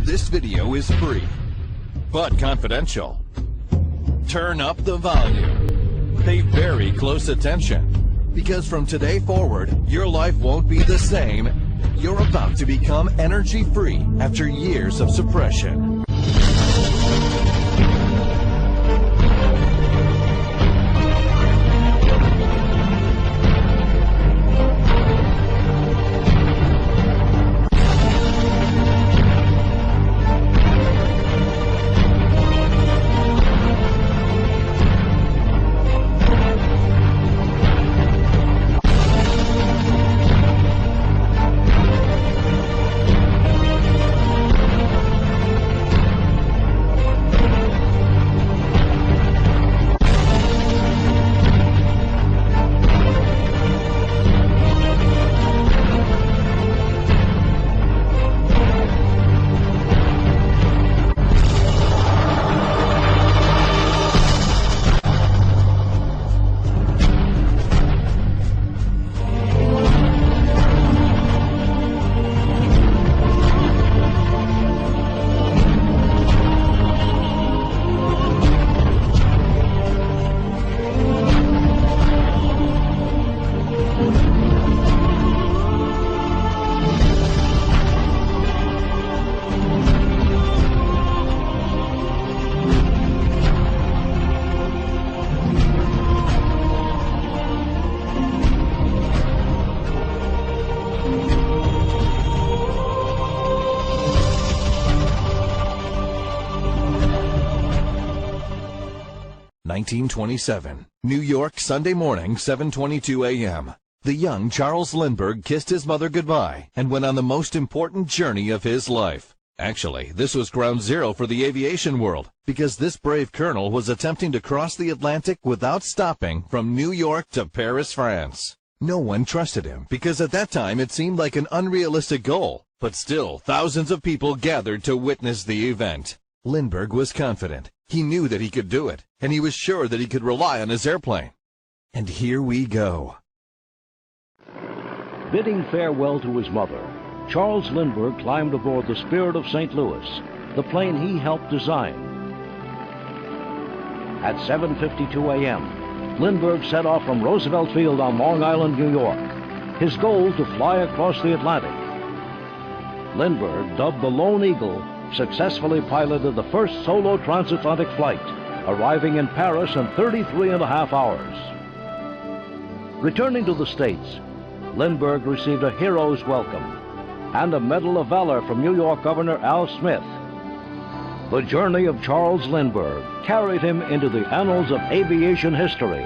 This video is free, but confidential. Turn up the volume. Pay very close attention, because from today forward, your life won't be the same. You're about to become energy-free after years of suppression. (1927), New York, Sunday morning, 7:22 a.m. The young Charles Lindbergh kissed his mother goodbye and went on the most important journey of his life. Actually, this was ground zero for the aviation world, because this brave colonel was attempting to cross the Atlantic without stopping from New York to Paris, France. No one trusted him, because at that time it seemed like an unrealistic goal, but still thousands of people gathered to witness the event. Lindbergh was confident. He knew that he could do it, and he was sure that he could rely on his airplane. And here we go. Bidding farewell to his mother, Charles Lindbergh climbed aboard the Spirit of St. Louis, the plane he helped design. At 7:52 a.m., Lindbergh set off from Roosevelt Field on Long Island, New York, his goal to fly across the Atlantic. Lindbergh, dubbed the Lone Eagle, successfully piloted the first solo transatlantic flight, arriving in Paris in 33.5 hours. Returning to the States, Lindbergh received a hero's welcome and a Medal of Valor from New York Governor Al Smith. The journey of Charles Lindbergh carried him into the annals of aviation history.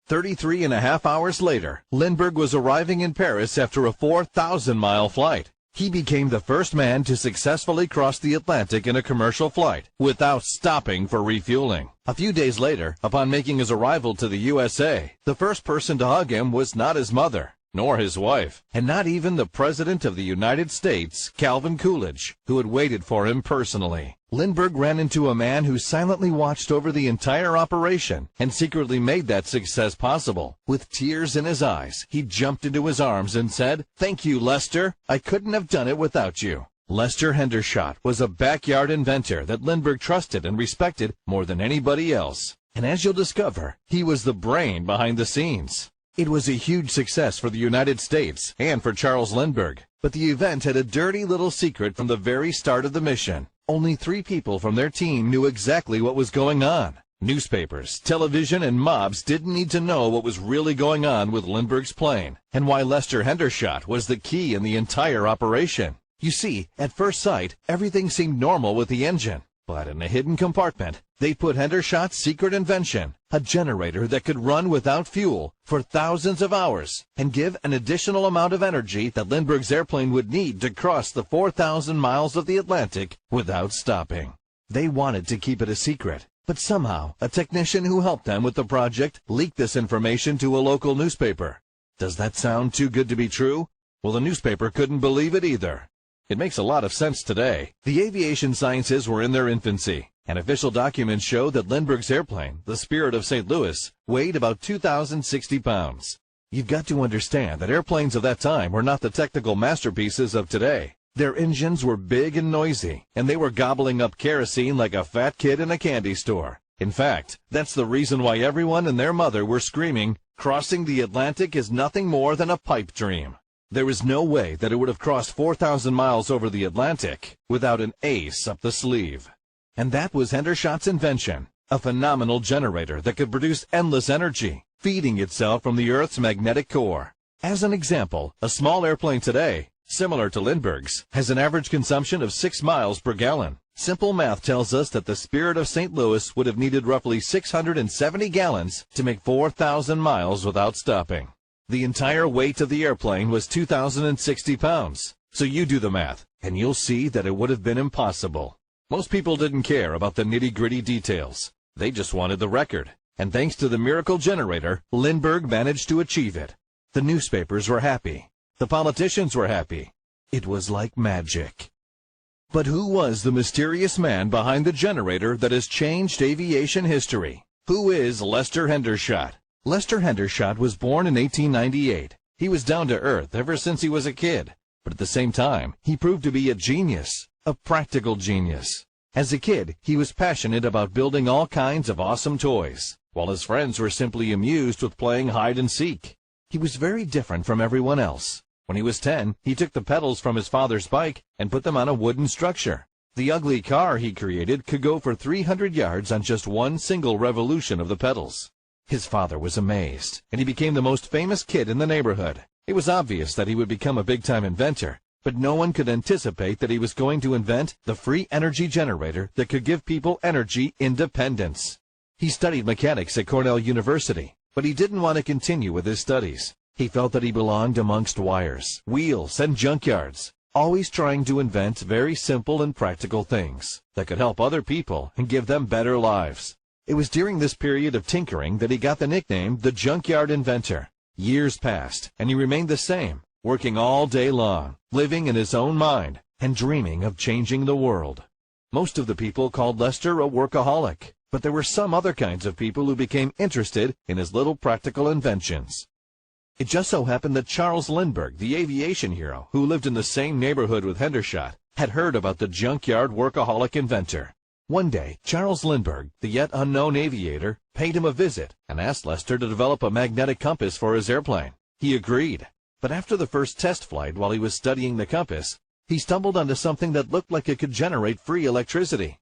33.5 hours later, Lindbergh was arriving in Paris after a 4,000-mile flight. He became the first man to successfully cross the Atlantic in a commercial flight without stopping for refueling. A few days later, upon making his arrival to the USA, the first person to hug him was not his mother, nor his wife, and not even the President of the United States, Calvin Coolidge, who had waited for him personally. Lindbergh ran into a man who silently watched over the entire operation and secretly made that success possible. With tears in his eyes, he jumped into his arms and said, "Thank you, Lester. I couldn't have done it without you." Lester Hendershot was a backyard inventor that Lindbergh trusted and respected more than anybody else. And as you'll discover, he was the brain behind the scenes. It was a huge success for the United States and for Charles Lindbergh, but the event had a dirty little secret from the very start of the mission. Only 3 people from their team knew exactly what was going on. Newspapers, television, and mobs didn't need to know what was really going on with Lindbergh's plane, and why Lester Hendershot was the key in the entire operation. You see, at first sight, everything seemed normal with the engine. But in a hidden compartment, they put Hendershot's secret invention, a generator that could run without fuel for thousands of hours and give an additional amount of energy that Lindbergh's airplane would need to cross the 4,000 miles of the Atlantic without stopping. They wanted to keep it a secret, but somehow a technician who helped them with the project leaked this information to a local newspaper. Does that sound too good to be true? Well, the newspaper couldn't believe it either. It makes a lot of sense today. The aviation sciences were in their infancy, and official documents show that Lindbergh's airplane, the Spirit of St. Louis, weighed about 2,060 pounds. You've got to understand that airplanes of that time were not the technical masterpieces of today. Their engines were big and noisy, and they were gobbling up kerosene like a fat kid in a candy store. In fact, that's the reason why everyone and their mother were screaming, "Crossing the Atlantic is nothing more than a pipe dream." There is no way that it would have crossed 4,000 miles over the Atlantic without an ace up the sleeve. And that was Hendershot's invention, a phenomenal generator that could produce endless energy, feeding itself from the Earth's magnetic core. As an example, a small airplane today, similar to Lindbergh's, has an average consumption of 6 miles per gallon. Simple math tells us that the Spirit of St. Louis would have needed roughly 670 gallons to make 4,000 miles without stopping. The entire weight of the airplane was 2,060 pounds. So you do the math, and you'll see that it would have been impossible. Most people didn't care about the nitty-gritty details. They just wanted the record. And thanks to the miracle generator, Lindbergh managed to achieve it. The newspapers were happy. The politicians were happy. It was like magic. But who was the mysterious man behind the generator that has changed aviation history? Who is Lester Hendershot? Lester Hendershot was born in 1898. He was down to earth ever since he was a kid. But at the same time, he proved to be a genius, a practical genius. As a kid, he was passionate about building all kinds of awesome toys, while his friends were simply amused with playing hide and seek. He was very different from everyone else. When he was 10, he took the pedals from his father's bike and put them on a wooden structure. The ugly car he created could go for 300 yards on just one single revolution of the pedals. His father was amazed, and he became the most famous kid in the neighborhood. It was obvious that he would become a big-time inventor, but no one could anticipate that he was going to invent the free energy generator that could give people energy independence. He studied mechanics at Cornell University, but he didn't want to continue with his studies. He felt that he belonged amongst wires, wheels, and junkyards, always trying to invent very simple and practical things that could help other people and give them better lives. It was during this period of tinkering that he got the nickname the Junkyard Inventor. Years passed, and he remained the same, working all day long, living in his own mind, and dreaming of changing the world. Most of the people called Lester a workaholic, but there were some other kinds of people who became interested in his little practical inventions. It just so happened that Charles Lindbergh, the aviation hero, who lived in the same neighborhood with Hendershot, had heard about the junkyard workaholic inventor. One day, Charles Lindbergh, the yet unknown aviator, paid him a visit and asked Lester to develop a magnetic compass for his airplane. He agreed. But after the first test flight while he was studying the compass, he stumbled onto something that looked like it could generate free electricity.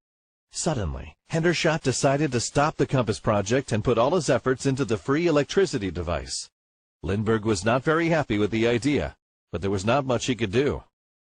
Suddenly, Hendershot decided to stop the compass project and put all his efforts into the free electricity device. Lindbergh was not very happy with the idea, but there was not much he could do.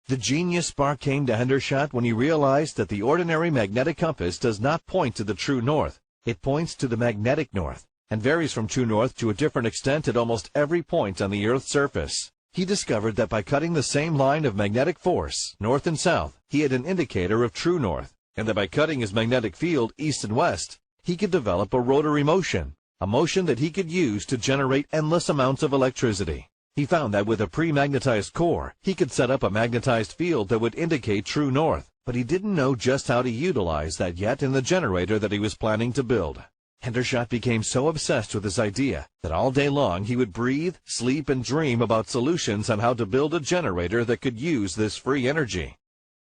The genius spark came to Hendershot when he realized that the ordinary magnetic compass does not point to the true north. It points to the magnetic north, and varies from true north to a different extent at almost every point on the Earth's surface. He discovered that by cutting the same line of magnetic force, north and south, he had an indicator of true north, and that by cutting his magnetic field east and west, he could develop a rotary motion, a motion that he could use to generate endless amounts of electricity. He found that with a pre-magnetized core, he could set up a magnetized field that would indicate true north, but he didn't know just how to utilize that yet in the generator that he was planning to build. Hendershot became so obsessed with his idea that all day long he would breathe, sleep, and dream about solutions on how to build a generator that could use this free energy.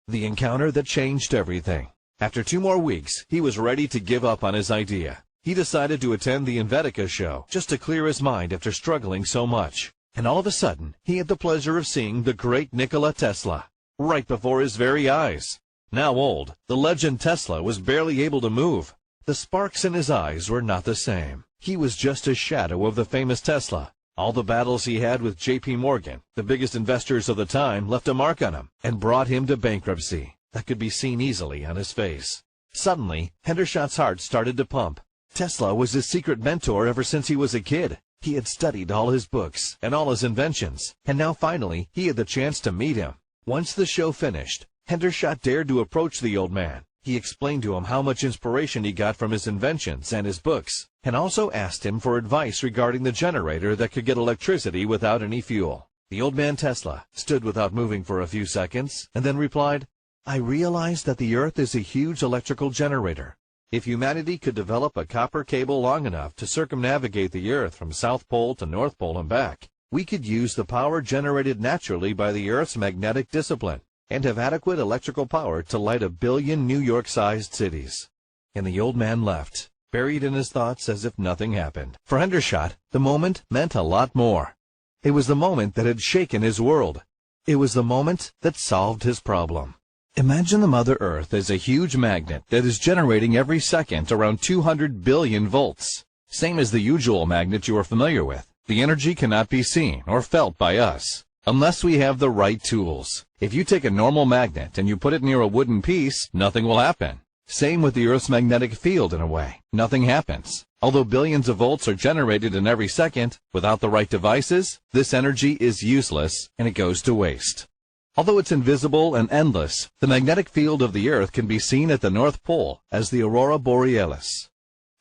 The encounter that changed everything. After 2 more weeks, he was ready to give up on his idea. He decided to attend the Inventica show just to clear his mind after struggling so much. And all of a sudden, he had the pleasure of seeing the great Nikola Tesla right before his very eyes. Now old, the legend Tesla was barely able to move. The sparks in his eyes were not the same. He was just a shadow of the famous Tesla. All the battles he had with J.P. Morgan, the biggest investors of the time, left a mark on him and brought him to bankruptcy. That could be seen easily on his face. Suddenly, Hendershot's heart started to pump. Tesla was his secret mentor ever since he was a kid. He had studied all his books and all his inventions, and now finally he had the chance to meet him. Once the show finished, Hendershot dared to approach the old man. He explained to him how much inspiration he got from his inventions and his books, and also asked him for advice regarding the generator that could get electricity without any fuel. The old man Tesla stood without moving for a few seconds, and then replied, "I realize that the Earth is a huge electrical generator. If humanity could develop a copper cable long enough to circumnavigate the Earth from South Pole to North Pole and back, we could use the power generated naturally by the Earth's magnetic discipline. and have adequate electrical power to light 1 billion New York-sized cities. And the old man left, buried in his thoughts as if nothing happened. For Hendershot, the moment meant a lot more. It was the moment that had shaken his world. It was the moment that solved his problem. Imagine the Mother Earth as a huge magnet that is generating every second around 200 billion volts. Same as the usual magnet you are familiar with. The energy cannot be seen or felt by us, unless we have the right tools. If you take a normal magnet and you put it near a wooden piece, nothing will happen. Same with the Earth's magnetic field in a way. Nothing happens. Although billions of volts are generated in every second, without the right devices, this energy is useless and it goes to waste. Although it's invisible and endless, the magnetic field of the Earth can be seen at the North Pole as the aurora borealis.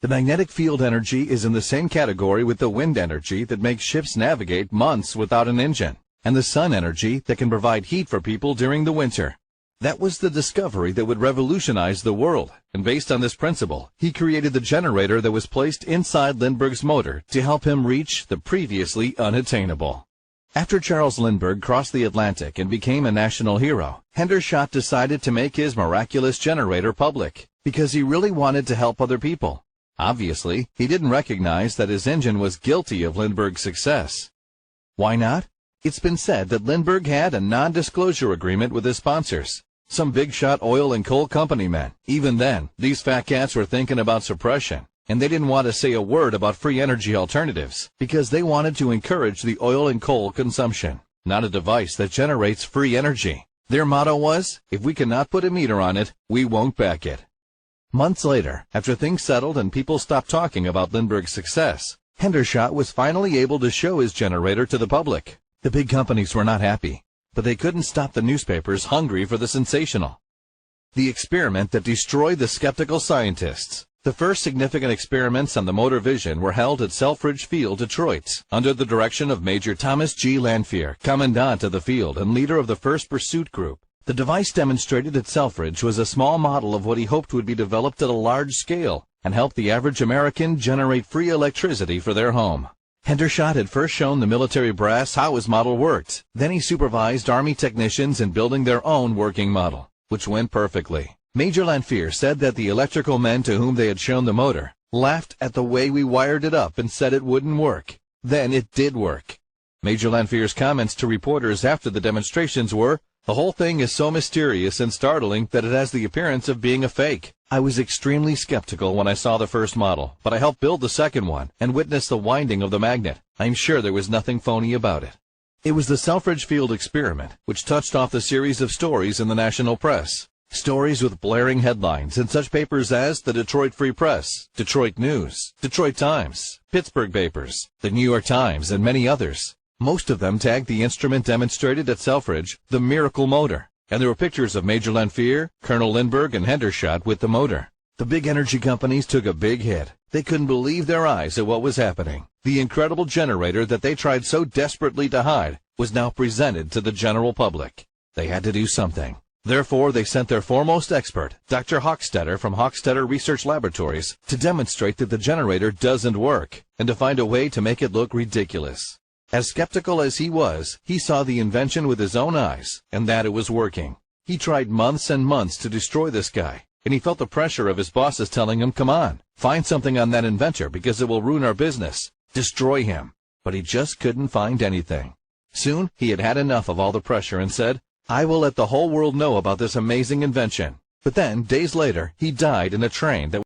The magnetic field energy is in the same category with the wind energy that makes ships navigate months without an engine, and the sun energy that can provide heat for people during the winter. That was the discovery that would revolutionize the world, and based on this principle, he created the generator that was placed inside Lindbergh's motor to help him reach the previously unattainable. After Charles Lindbergh crossed the Atlantic and became a national hero, Hendershot decided to make his miraculous generator public, because he really wanted to help other people. Obviously, he didn't recognize that his engine was guilty of Lindbergh's success. Why not? It's been said that Lindbergh had a non-disclosure agreement with his sponsors, some big-shot oil and coal company men. Even then, these fat cats were thinking about suppression, and they didn't want to say a word about free energy alternatives, because they wanted to encourage the oil and coal consumption, not a device that generates free energy. Their motto was, if we cannot put a meter on it, we won't back it. Months later, after things settled and people stopped talking about Lindbergh's success, Hendershot was finally able to show his generator to the public. The big companies were not happy, but they couldn't stop the newspapers hungry for the sensational. The experiment that destroyed the skeptical scientists. The first significant experiments on the motor vision were held at Selfridge Field, Detroit, under the direction of Major Thomas G. Lanphier, commandant of the field and leader of the First Pursuit Group. The device demonstrated at Selfridge was a small model of what he hoped would be developed at a large scale and help the average American generate free electricity for their home. Hendershot had first shown the military brass how his model worked. Then he supervised Army technicians in building their own working model, which went perfectly. Major Lanphier said that the electrical men to whom they had shown the motor laughed at the way we wired it up and said it wouldn't work. Then it did work. Major Lanphier's comments to reporters after the demonstrations were, "The whole thing is so mysterious and startling that it has the appearance of being a fake. I was extremely skeptical when I saw the first model, but I helped build the second one and witnessed the winding of the magnet. I'm sure there was nothing phony about it." It was the Selfridge Field experiment which touched off the series of stories in the national press. Stories with blaring headlines in such papers as the Detroit Free Press, Detroit News, Detroit Times, Pittsburgh Papers, the New York Times, and many others. Most of them tagged the instrument demonstrated at Selfridge the miracle motor, and there were pictures of Major Lanphier, Colonel Lindbergh, and Hendershot with the motor. The big energy companies took a big hit. They couldn't believe their eyes at what was happening. The incredible generator that they tried so desperately to hide was now presented to the general public. They had to do something. Therefore, they sent their foremost expert, Dr. Hochstetter from Hochstetter Research Laboratories, to demonstrate that the generator doesn't work and to find a way to make it look ridiculous. As skeptical as he was, he saw the invention with his own eyes and that it was working. He tried months and months to destroy this guy, and he felt the pressure of his bosses telling him, "Come on, find something on that inventor because it will ruin our business. Destroy him." But he just couldn't find anything. Soon, he had had enough of all the pressure and said, "I will let the whole world know about this amazing invention." But then, days later, he died in a train that